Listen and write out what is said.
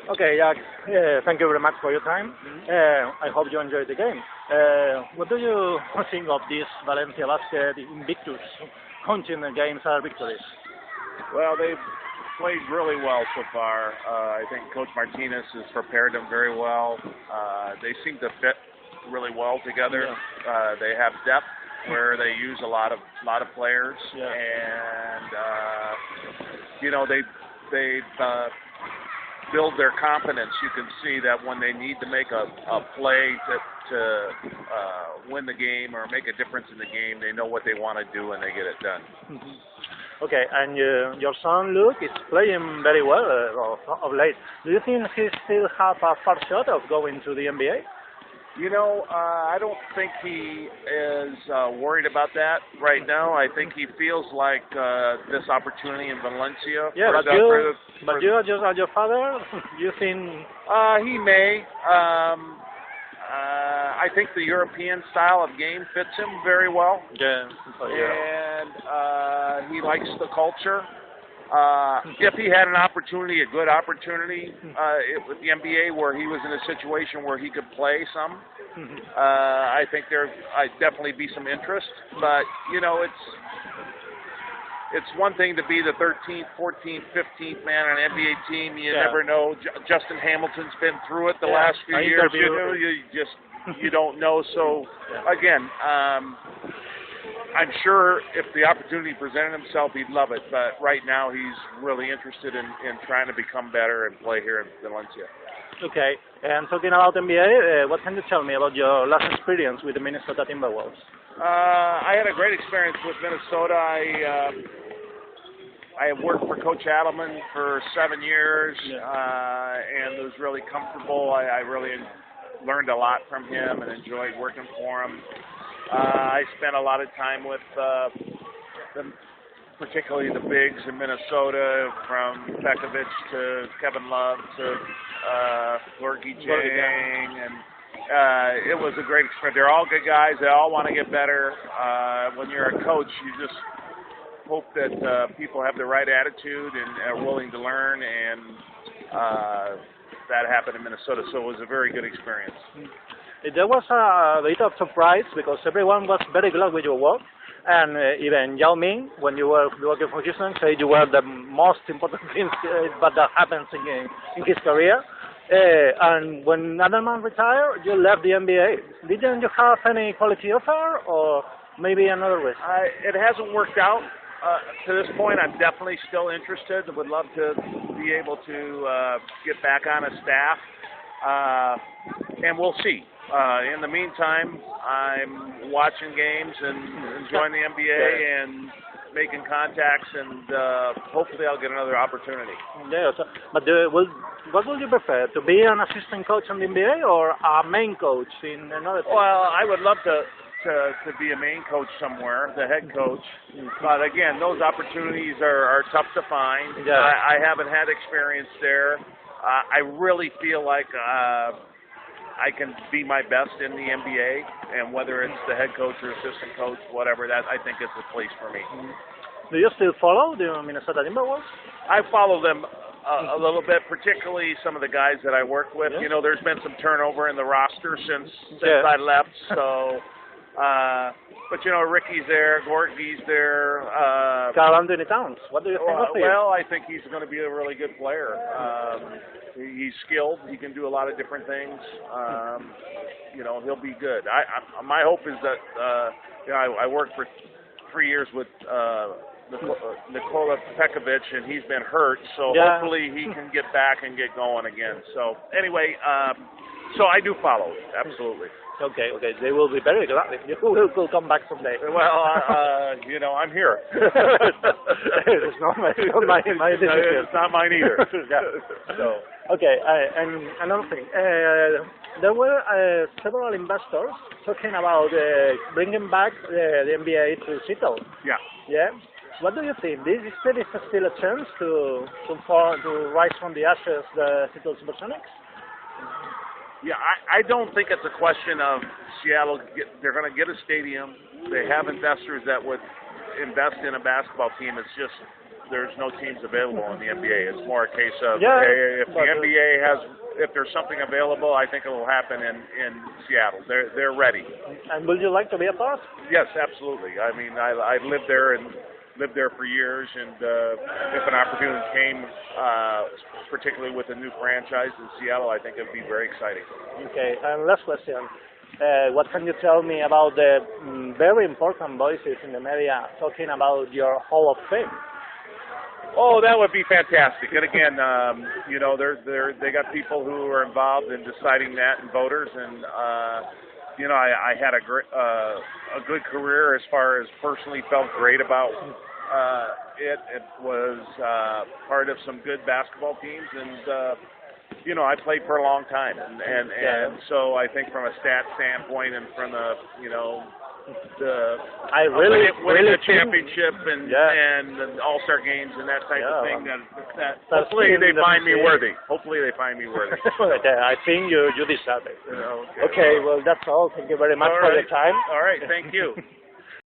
Okay, Jack, thank you very much for your time. I hope you enjoyed the game. What do you think of this Valencia Basket Invictus, counting the games are victories? Well, they've played really well so far. I think Coach Martinez has prepared them very well. They seem to fit really well together. Yeah. They have depth where they use a lot of players, Yeah. and they've build their confidence. You can see that when they need to make a play to win the game or make a difference in the game, they know what they want to do and they get it done. Mm-hmm. Okay, and your son Luke is playing very well of late. Do you think he still has a far shot of going to the NBA? I don't think he is worried about that right now. I think he feels like this opportunity in Valencia. Yeah, but you, as your father, you think? He may. I think the European style of game fits him very well. Yeah. And he likes the culture. If he had an opportunity, a good opportunity with the NBA where he was in a situation where he could play some, I think I'd definitely be some interest. But, it's one thing to be the 13th, 14th, 15th man on an NBA team. You never know. Justin Hamilton's been through it the last few years. You don't know. So, again, I'm sure if the opportunity presented himself, he'd love it. But right now, he's really interested in trying to become better and play here in Valencia. Okay. And talking about NBA, what can you tell me about your last experience with the Minnesota Timberwolves? I had a great experience with Minnesota. I worked for Coach Adelman for 7 years, and it was really comfortable. I really learned a lot from him and enjoyed working for him. I spent a lot of time with particularly the bigs in Minnesota, from Pekovic to Kevin Love to Gorgie Jang, and it was a great experience. They're all good guys. They all want to get better. When you're a coach, you just hope that people have the right attitude and are willing to learn, and that happened in Minnesota, so it was a very good experience. There was a bit of surprise because everyone was very glad with your work, and even Yao Ming, when you were working for Houston, said you were the most important thing that happens in his career. And when Adelman retired, you left the NBA. Didn't you have any quality offer, or maybe another risk? It hasn't worked out. To this point, I'm definitely still interested. Would love to be able to get back on a staff, and we'll see. In the meantime, I'm watching games and enjoying the NBA and making contacts, and hopefully I'll get another opportunity. Yeah, but what would you prefer, to be an assistant coach in the NBA or a main coach in another team? Well, I would love to be a main coach somewhere, the head coach. But again, those opportunities are tough to find. Yeah. I haven't had experience there. I really feel like I can be my best in the NBA, and whether it's the head coach or assistant coach, whatever, that I think is the place for me. Do you still follow the Minnesota Timberwolves? I follow them a little bit, particularly some of the guys that I work with. Yeah. There's been some turnover in the roster since I left, so. But Ricky's there, Gorgie's there. Karl Anthony Towns. What do you think of him? Well, I think he's going to be a really good player. He's skilled. He can do a lot of different things. He'll be good. My hope is that I worked for 3 years with Nikola Pekovic, and he's been hurt. So hopefully he can get back and get going again. So anyway, so I do follow, absolutely. Okay. They will be very glad if you will come back someday. Well, I'm here. It's not my decision. It's not mine either. So. Okay, and another thing. There were several investors talking about bringing back the NBA to Seattle. Yeah. Yeah. What do you think? Is there still a chance to rise from the ashes the Seattle Supersonics? Yeah, I don't think it's a question of Seattle. They're going to get a stadium. They have investors that would invest in a basketball team. It's just there's no teams available in the NBA. It's more a case of if the NBA if there's something available, I think it will happen in Seattle. They're ready. And would you like to be a part? Yes, absolutely. I mean, I lived there for years, and if an opportunity came, particularly with a new franchise in Seattle, I think it would be very exciting. Okay, and last question. What can you tell me about the very important voices in the media talking about your Hall of Fame? Oh, that would be fantastic. And again, you know, they got people who are involved in deciding that, and voters. And you know, I had a good career as far as personally felt great about it. It was part of some good basketball teams, and you know, I played for a long time, and so I think from a stat standpoint and from the, you know, winning a championship and all-star games and that type of thing, that hopefully they find me worthy. Hopefully they find me worthy. I think you deserve it. You know, okay, well, that's all. Thank you very much for your time. All right, thank you.